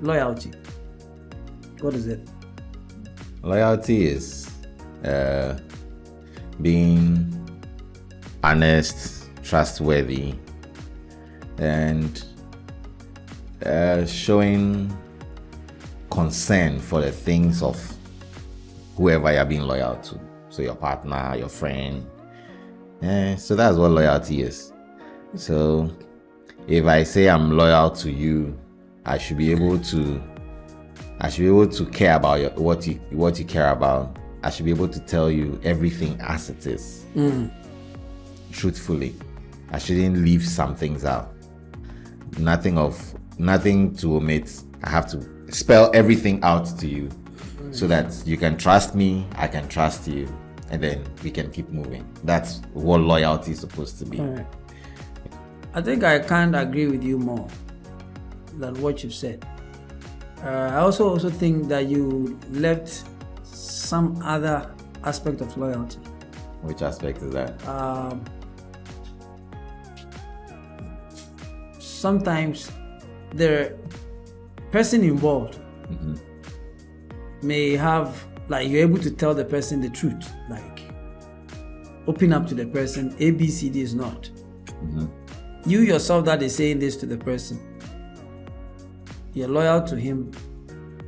loyalty. What is it? Loyalty is being honest, trustworthy, and showing concern for the things of whoever you're being loyal to. So your partner, your friend. So that's what loyalty is. So if I say I'm loyal to you, I should be able to care about what you care about. I should be able to tell you everything as it is, truthfully. I shouldn't leave some things out. Nothing to omit. I have to spell everything out to you, so that you can trust me, I can trust you, and then we can keep moving. That's what loyalty is supposed to be. All right. I think I can't agree with you more than what you've said. I also think that you left some other aspect of loyalty. Which aspect is that? Sometimes the person involved may have, like, you're able to tell the person the truth, like open up to the person. ABCD is not. You yourself that is saying this to the person, you're loyal to him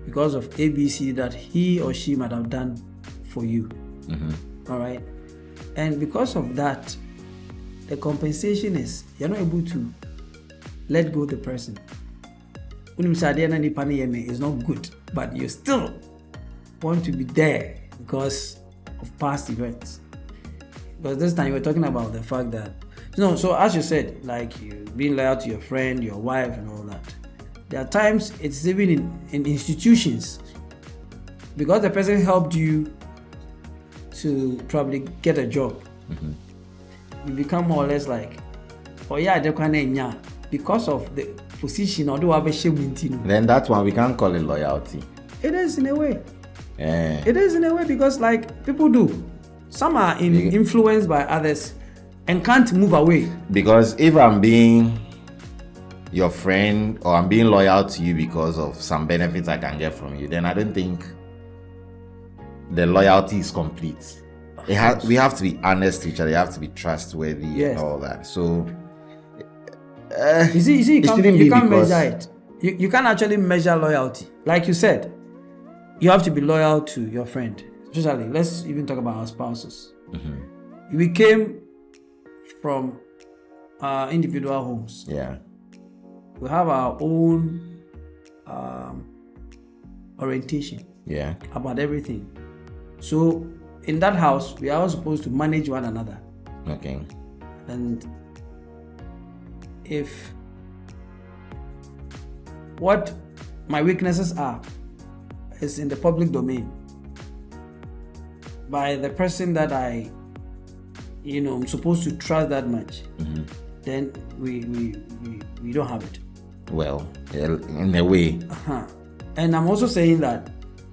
because of ABC that he or she might have done for you. All right. And because of that, the compensation is you're not able to let go of the person. It's not good, but you still want to be there because of past events. Because this time we're talking about the fact that, so as you said, like you being loyal to your friend, your wife, and all that. There are times it's even in institutions, because the person helped you to probably get a job. You become more or less like, because of the position, or do have a shame. Then that one we can't call it loyalty. It is in a way. It is in a way, because like people do. Some are influenced by others and can't move away. Because if I'm being your friend, or I'm being loyal to you because of some benefits I can get from you, then I don't think the loyalty is complete. We have to be honest to each other. You have to be trustworthy and all that. So you see, you can't measure it. You can't actually measure loyalty. Like you said, you have to be loyal to your friend. Especially, let's even talk about our spouses. We came from our individual homes. Yeah. We have our own orientation about everything. So in that house, we are all supposed to manage one another. Okay. And if what my weaknesses are is in the public domain by the person that I'm supposed to trust that much, then we don't have it. Well, in a way. And I'm also saying that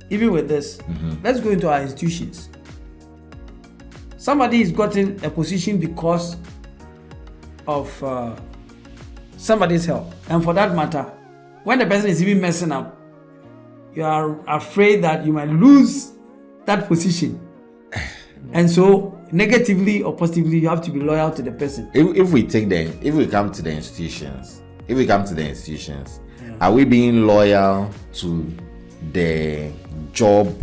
even with this, let's go into our institutions. Somebody is gotten a position because of somebody's help. And for that matter, when the person is even messing up, you are afraid that you might lose that position. And so, negatively or positively, you have to be loyal to the person. If we come to the institutions, are we being loyal to the job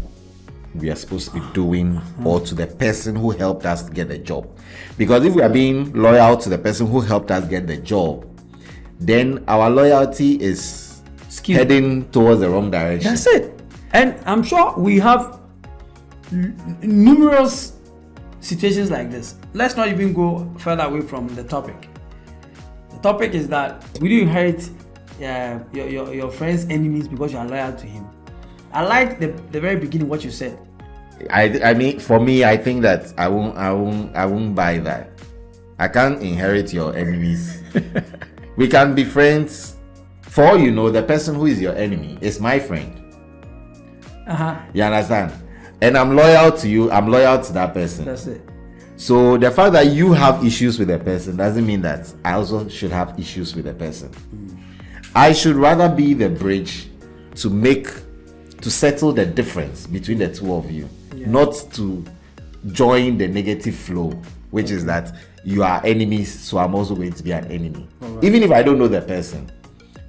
we are supposed to be doing, or to the person who helped us get the job? Because if we are being loyal to the person who helped us get the job, then our loyalty is heading towards the wrong direction. That's it. And I'm sure we have numerous situations like this. Let's not even go further away from the topic. The topic is that will you inherit your friend's enemies because you are loyal to him? I like the very beginning what you said. I mean, for me, I think that I won't buy that. I can't inherit your enemies. We can be friends. For all you know, the person who is your enemy is my friend. You understand? And I'm loyal to you. I'm loyal to that person. That's it. So the fact that you have issues with a person doesn't mean that I also should have issues with a person. I should rather be the bridge to settle the difference between the two of you, not to join the negative flow, which is that you are enemies, so I'm also going to be an enemy. Right. Even if I don't know the person,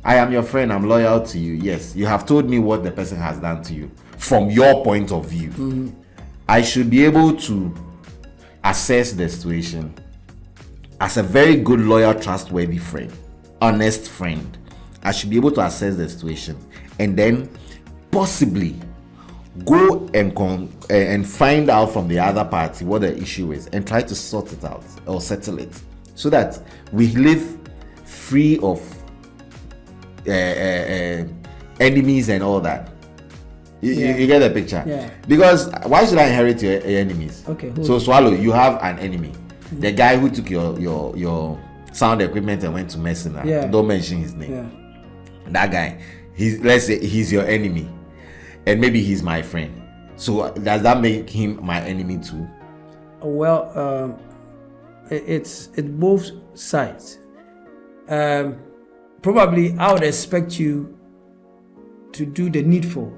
I am your friend, I'm loyal to you. Yes, you have told me what the person has done to you from your point of view. I should be able to assess the situation as a very good, loyal, trustworthy friend, honest friend. I should be able to assess the situation and then possibly go and find out from the other party what the issue is and try to sort it out or settle it, so that we live free of enemies and all that. You get the picture? Yeah. Because why should I inherit your enemies? Okay. So Swallow, you have an enemy. The guy who took your sound equipment and went to Messina. Yeah. Don't mention his name. Yeah. That guy, let's say he's your enemy, and maybe he's my friend. So does that make him my enemy too? Well, it's both sides. Probably I would expect you to do the needful.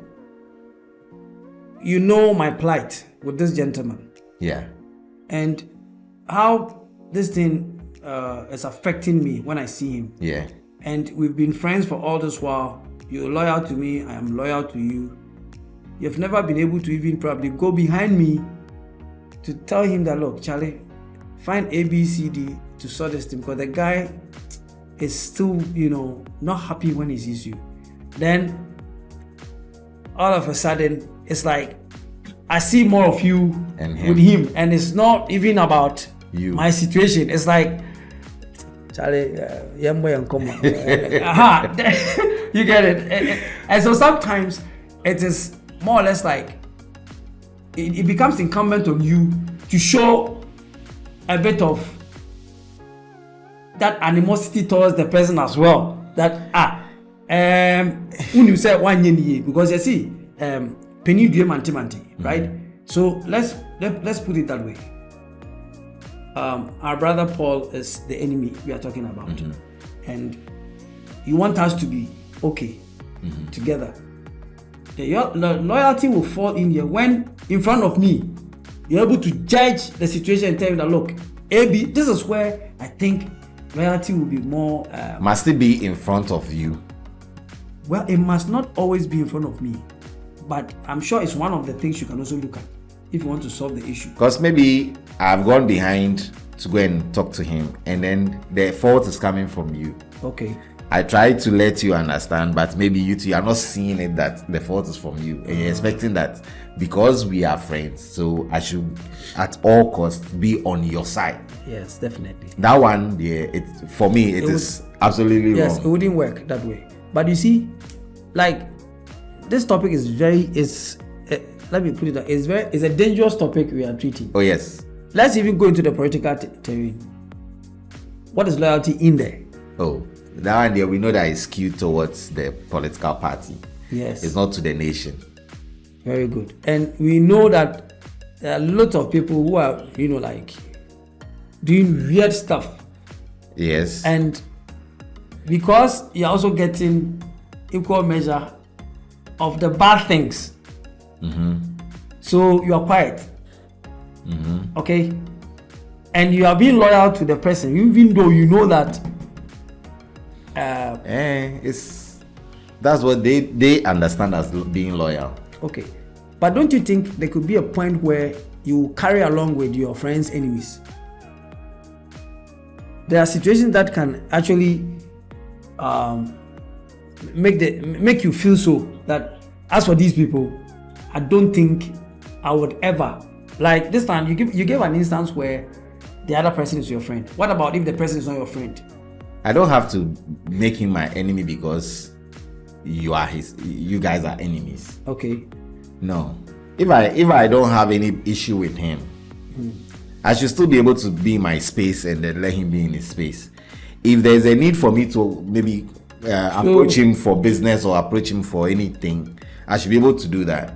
You know my plight with this gentleman. Yeah. And how this thing is affecting me when I see him. Yeah. And we've been friends for all this while. You're loyal to me, I am loyal to you. You've never been able to even probably go behind me to tell him that, look, Charlie, find A, B, C, D to sort this thing, because the guy is still, not happy when he sees you. Then all of a sudden, it's like I see more of you with him, and it's not even about you. My situation. It's like, Charlie, you get it. And so sometimes it is more or less like it becomes incumbent on you to show a bit of that animosity towards the person as well. That when you say 1 year, because you see, penny do manti, right? So let's put it that way. Our brother Paul is the enemy we are talking about, and you want us to be okay together. Your loyalty will fall in here when, in front of me, you're able to judge the situation and tell you that, look, AB, this is where I think loyalty will be more. Must it be in front of you? Well, it must not always be in front of me, but I'm sure it's one of the things you can also look at if you want to solve the issue. Because maybe I've gone behind to go and talk to him, and then the fault is coming from you. Okay. I try to let you understand, but maybe you two are not seeing it that the fault is from you, and you're expecting that because we are friends, so I should at all costs be on your side. Yes, definitely. That one, for me, it is absolutely wrong. Yes, it wouldn't work that way. But you see, like, this topic is let me put it that it's a dangerous topic we are treating. Oh yes. Let's even go into the political terrain. What is loyalty in there? Oh, that one there, we know that it's skewed towards the political party. Yes. It's not to the nation. Very good. And we know that there are lots of people who are, like, doing weird stuff. Yes. And because you're also getting equal measure of the bad things, so you are quiet. Okay? And you are being loyal to the person, even though you know that that's what they understand as being loyal. Okay. But don't you think there could be a point where you carry along with your friends' enemies? There are situations that can actually make you feel so that, as for these people, I don't think I would ever, like this time you gave an instance where the other person is your friend. What about if the person is not your friend? I don't have to make him my enemy because you guys are enemies. Okay. No. If I don't have any issue with him, I should still be able to be in my space and then let him be in his space. If there's a need for me to maybe approach him for business or approach him for anything, I should be able to do that.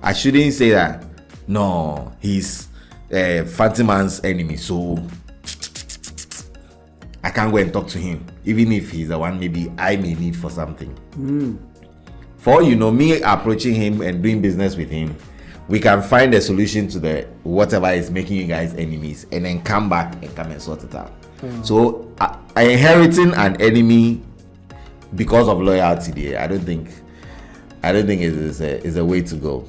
I shouldn't say that, no, he's Fantiman's enemy, so I can't go and talk to him, even if he's the one maybe I may need for something. For all you know, me approaching him and doing business with him, we can find a solution to the whatever is making you guys enemies, and then come back and sort it out. So inheriting an enemy because of loyalty there, I don't think it is a way to go.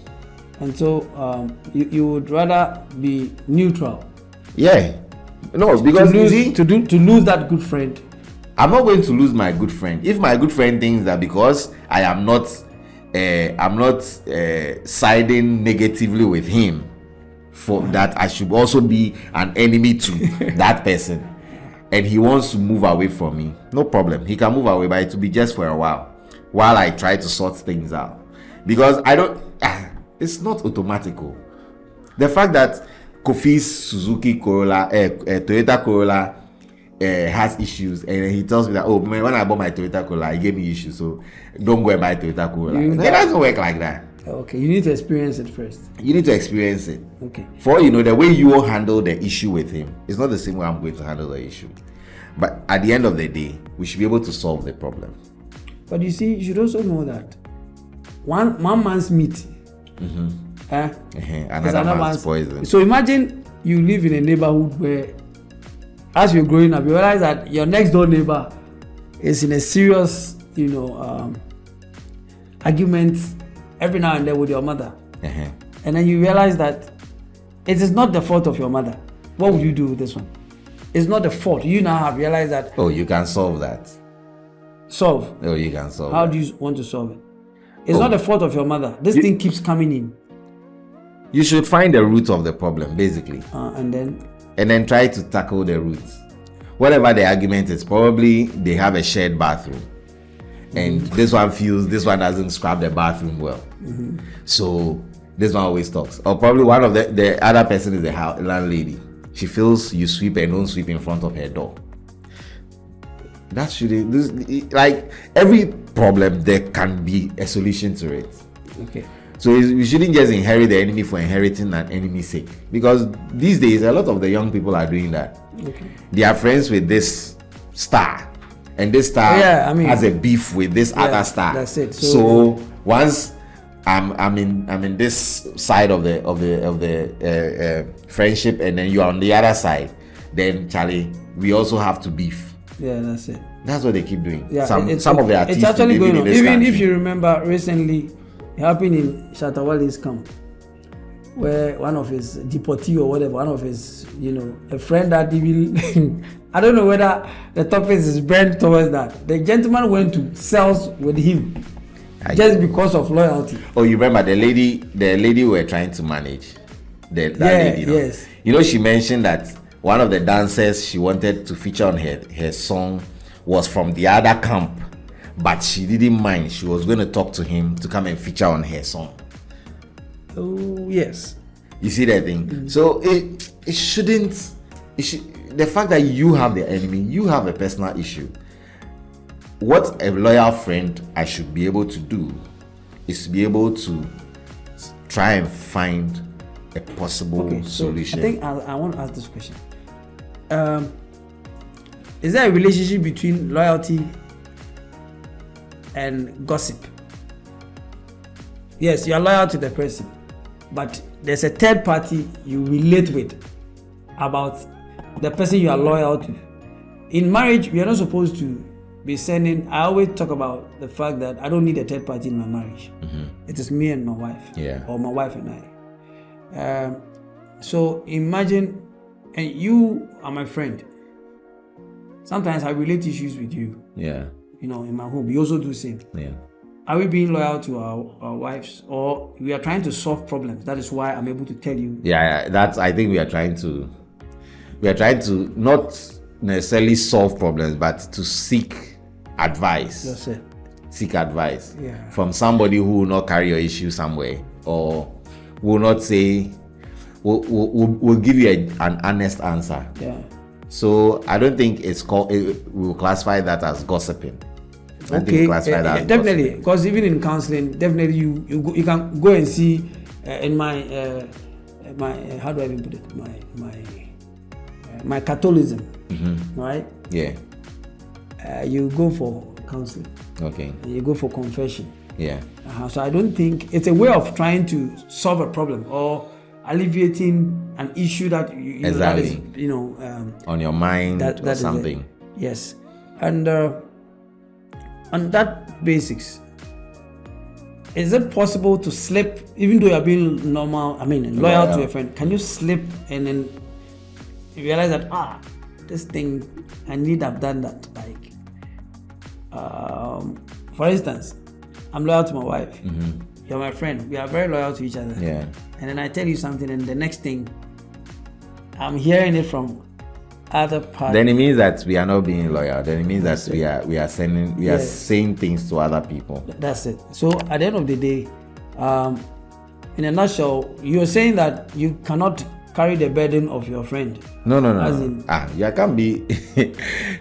And so you would rather be neutral. Yeah. No, because to lose that good friend. I'm not going to lose my good friend. If my good friend thinks that because I am not siding negatively with him, for that I should also be an enemy to that person, and he wants to move away from me, no problem. He can move away, but it will be just for a while I try to sort things out. Because it's not automatical. The fact that Kofi's Suzuki Corolla, Toyota Corolla has issues, and he tells me that, oh man, when I bought my Toyota Corolla, it gave me issues, so don't go and buy Toyota Corolla. It doesn't work like that. Okay, you need to experience it first. You need to experience it. Okay. For you know, the way you will handle the issue with him is not the same way I'm going to handle the issue. But at the end of the day, we should be able to solve the problem. But you see, you should also know that one man's meat, another man's poison. So imagine you live in a neighborhood where, as you're growing up, you realize that your next door neighbor is in a serious, argument every now and then with your mother. And then you realize that it is not the fault of your mother. What would you do with this one? It's not the fault. You now have realized that. Oh, you can solve that. Solve? Oh, you can solve How that. do you want to solve it? It's not the fault of your mother. This thing keeps coming in. You should find the root of the problem, basically. And then try to tackle the roots. Whatever the argument is, probably they have a shared bathroom. And this one feels this one doesn't scrub the bathroom well. So this one always talks. Or probably one of the other person is the landlady. She feels you sweep and don't sweep in front of her door. That shouldn't, like every problem, there can be a solution to it. Okay. So we shouldn't just inherit the enemy for inheriting an enemy's sake. Because these days, a lot of the young people are doing that. Okay. They are friends with this star. And this star has a beef with this other star. That's it. So once I'm in this side of the friendship, and then you are on the other side, then Charlie, we also have to beef. Yeah, that's it. That's what they keep doing. Yeah, some of the artists. It's actually going on. Even country. If you remember recently, it happened in Shatawale's camp, where one of his deportee or whatever, one of his, a friend that even I don't know whether the topic is bent towards that. The gentleman went to cells with him just because of loyalty. Oh, you remember the lady we were trying to manage? That lady, yes. She mentioned that one of the dancers she wanted to feature on her song was from the other camp, but she didn't mind. She was going to talk to him to come and feature on her song. Oh, yes. You see that thing? So it shouldn't. The fact that you have the enemy, you have a personal issue. What a loyal friend I should be able to do is to be able to try and find a possible solution. I think I want to ask this question. Is there a relationship between loyalty and gossip? Yes, you are loyal to the person, but there's a third party you relate with about the person you are loyal to. In marriage, we are not supposed to be sending. I always talk about the fact that I don't need a third party in my marriage. It is me and my wife, or my wife and I. So imagine, and you are my friend. Sometimes I relate issues with you. Yeah. In my home, we also do the same. Yeah. Are we being loyal to our wives, or we are trying to solve problems? That is why I'm able to tell you. Yeah, I think we are trying to not necessarily solve problems, but to seek advice. That's it. Seek advice from somebody who will not carry your issue somewhere, or will not say, will give you an honest answer. Yeah. So I don't think we'll classify that as gossiping. Definitely, because even in counseling, definitely you can go and see in my how do I even put it, my Catholicism, right? Yeah. You go for counseling. Okay. And you go for confession. Yeah. So I don't think it's a way of trying to solve a problem or alleviating an issue that you know, that is, Exactly. on your mind that or is it. something. Yes, and on that basics, is it possible to slip even though you're being normal? I mean, loyal to your friend. Can you slip and then realize that this thing I need to have done that? Like, for instance, I'm loyal to my wife. You're my friend. We are very loyal to each other. Yeah. And then I tell you something, and the next thing, I'm hearing it from other parties. Then it means that we are not being loyal. Then it means that we are saying things to other people. That's it. So at the end of the day, in a nutshell, you're saying that you cannot carry the burden of your friend. No. You can't be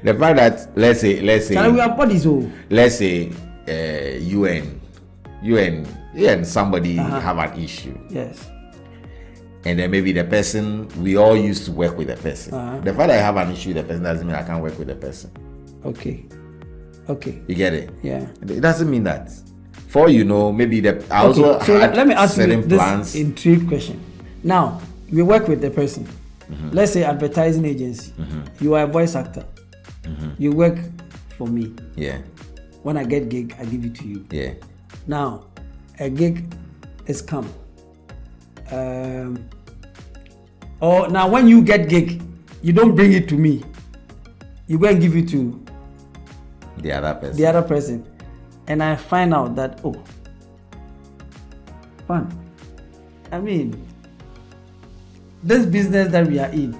the fact that let's say we are bodies. Let's say you and somebody have an issue. Yes. And then maybe the person, we all used to work with the person. The fact that I have an issue with the person doesn't mean I can't work with the person. Okay. You get it? Yeah. It doesn't mean that. For maybe So let me ask you this plans. intrigue question. Now, we work with the person. Let's say advertising agency. You are a voice actor. You work for me. Yeah. When I get gig, I give it to you. Yeah. Now, a gig is come. Or now when you get gig, you don't bring it to me. You go and give it to the other person. And I find out that, fun. I mean, this business that we are in,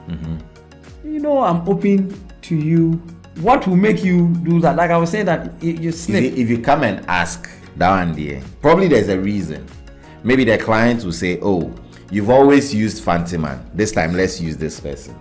I'm open to you. What will make you do that? Like I was saying that you slip. If you come and ask down there, probably there's a reason. Maybe the client will say, you've always used Fantiman. This time, let's use this person.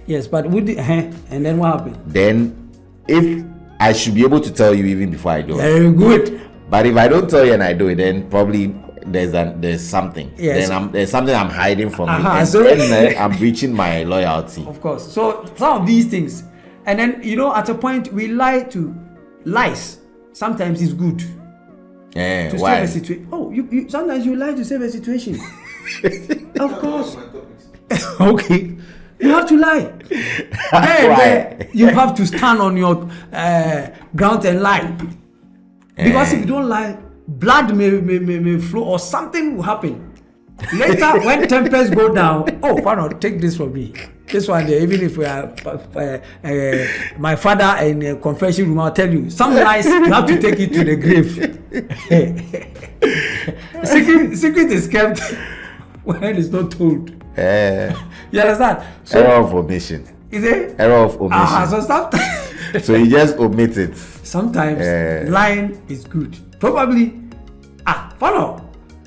Yes, but and then what happened? Then, if I should be able to tell you even before I do it. Very good. But if I don't tell you and I do it, then probably there's something. Yes. Then there's something I'm hiding from you. And So then I'm breaching my loyalty. Of course. So some of these things, and then at a point we lies. Sometimes it's good. Yeah. To Why? save a situation. You sometimes you lie to save a situation. Of course. Okay. You have to lie. Then you have to stand on your ground and lie. Because if you don't lie, blood may flow or something will happen. Later, when tempers go down, take this from me. This one there, even if we are my father in a confession room, I'll tell you, some lies you have to take it to the grave. Secret is kept when it's not told. You understand? So, error of omission. Is it? Error of omission. So sometimes so you just omit it. Sometimes lying is good. Probably. Follow.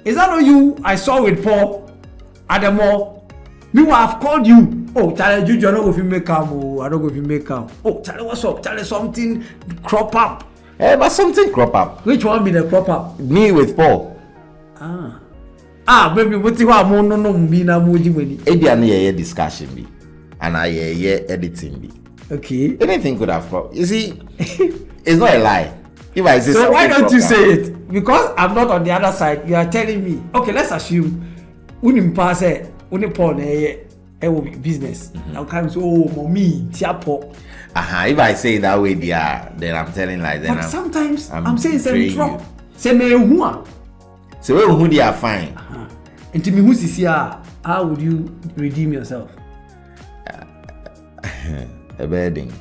Is that not you I saw with Paul at the mall? Me will have called you. Charlie, you don't go if you make up. I don't go if you make up. Charlie, what's up? Charlie, something crop up. But something crop up. Which one be the crop up? Me with Paul. Maybe what you want more no be na moji money. Maybe discussion be, and I editing be. Okay. Anything could have crop. You see, it's not a lie. If I say so why don't you say it? Because I'm not on the other side. You are telling me. Okay, let's assume. Pass Paul business. Now comes mommy tiapo. If I say it that way, then I'm telling like that. But sometimes I'm saying betraying some drop. Say me who? So who they are fine. And to me who's here? How would you redeem yourself? A bedding.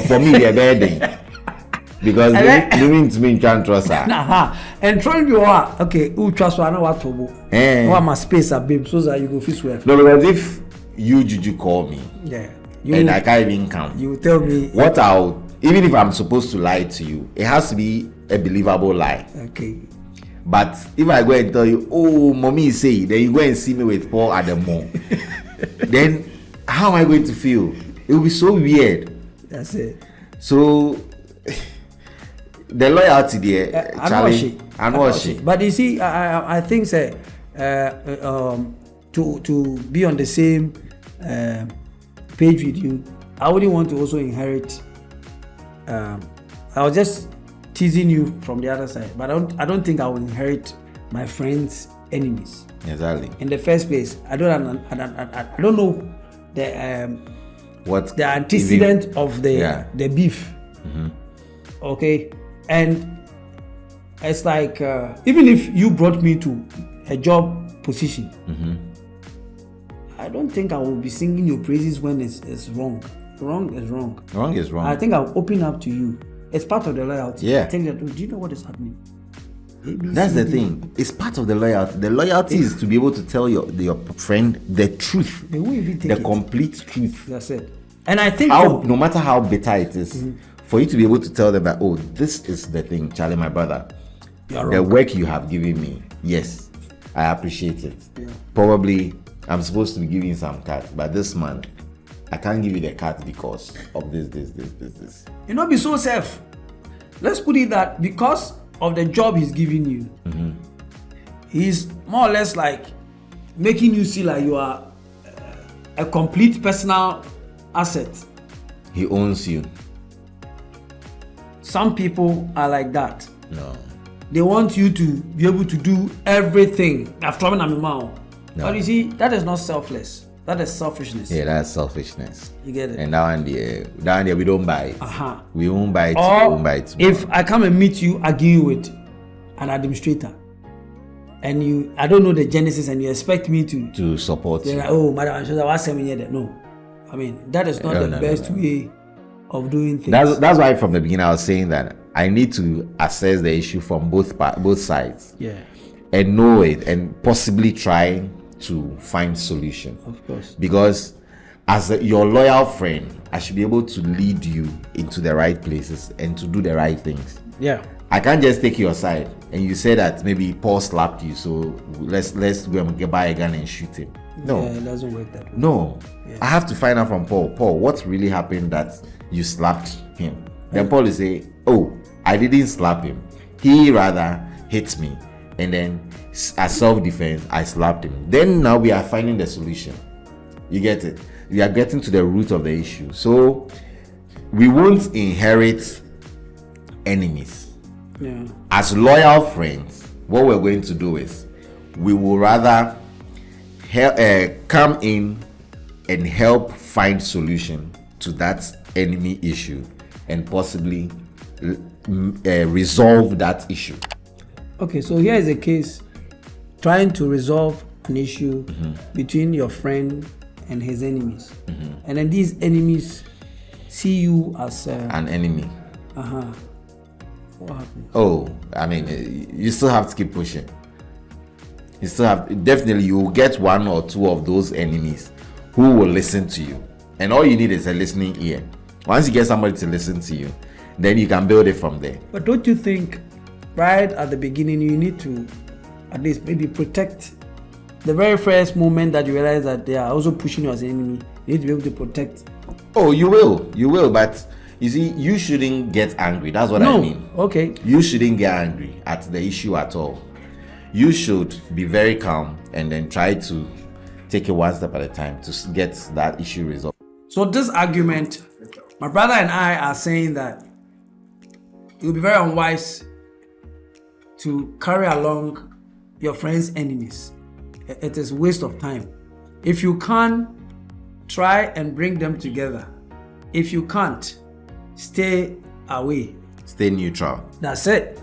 For me, a bedding. Because living to me can't trust her. And trying you are okay. Who trust one what to go? What my space a babe so that you go fit well. No, because if you Juju call me, and I can't even come, you tell me what even if I'm supposed to lie to you, it has to be a believable lie. Okay. But if I go and tell you, mommy is saying, then you go and see me with Paul at the mall, then how am I going to feel? It will be so weird. That's it. So the loyalty there, Charlie, I know she. But you see, I think to be on the same page with you, I wouldn't want to also inherit. I'll just teasing you from the other side. But I don't think I will inherit my friend's enemies. Exactly. In the first place, I don't know the What the antecedent of the beef. Okay, and it's like even if you brought me to a job position, I don't think I will be singing your praises when it's wrong. Wrong is wrong. Wrong is wrong. I think I'll open up to you. It's part of the loyalty. Yeah. I think that, do you know what is happening? That's the thing. It's part of the loyalty. The loyalty is to be able to tell your friend the truth, They won't even take the it. complete truth. That's it. And I think No matter how bitter it is, for you to be able to tell them that, oh, this is the thing, Charlie, my brother. You're The wrong. work you have given me, yes, I appreciate it. Yeah. Probably I'm supposed to be giving some cut, but this month I can't give you the cut because of this. You not be so safe. Let's put it that because of the job he's giving you, he's more or less like making you see like you are a complete personal asset. He owns you. Some people are like that. No. They want you to be able to do everything. No. But you see, that is not selfless. That is selfishness. Yeah, that's selfishness. You get it? And down there, we don't buy it. Uh-huh. We won't buy it. Or we won't buy it. if I come and meet you arguing with an administrator, and I don't know the genesis, and you expect me to support they're you. like, oh, Madam Anshoza, what's saying here? No, I mean that is not the best way of doing things. That's why from the beginning I was saying that I need to assess the issue from both sides. Yeah, And know it and possibly try to find solution. of course. Because as your loyal friend, I should be able to lead you into the right places and to do the right things. Yeah, I can't just take your side and you say that maybe Paul slapped you, so let's go and buy a gun and shoot him. No, yeah, it doesn't work that way. no. Yeah. I have to find out from Paul, what really happened that you slapped him? Then Paul will say, oh, I didn't slap him. He rather hit me. And then as self-defense, I slapped him. Then now we are finding the solution. You get it? We are getting to the root of the issue. So we won't inherit enemies. Yeah, As loyal friends, what we're going to do is we will rather come in and help find solution to that enemy issue and possibly resolve that issue. okay, so here is a case trying to resolve an issue between your friend and his enemies, and then these enemies see you as An enemy. what happens? Oh, I mean, you still have to keep pushing. You still have, definitely you will get one or two of those enemies who will listen to you, and all you need is a listening ear. Once you get somebody to listen to you, then you can build it from there. But don't you think right at the beginning you need to at least maybe protect the very first moment that you realize that they are also pushing you as an enemy? You need to be able to protect. Oh, you will, but you see, you shouldn't get angry. That's what I mean. Okay. You shouldn't get angry at the issue at all. You should be very calm and then try to take it one step at a time to get that issue resolved. So this argument, my brother and I are saying that it would be very unwise to carry along your friend's enemies. It is waste of time. If you can, try and bring them together. If you can't, stay away. Stay neutral. That's it.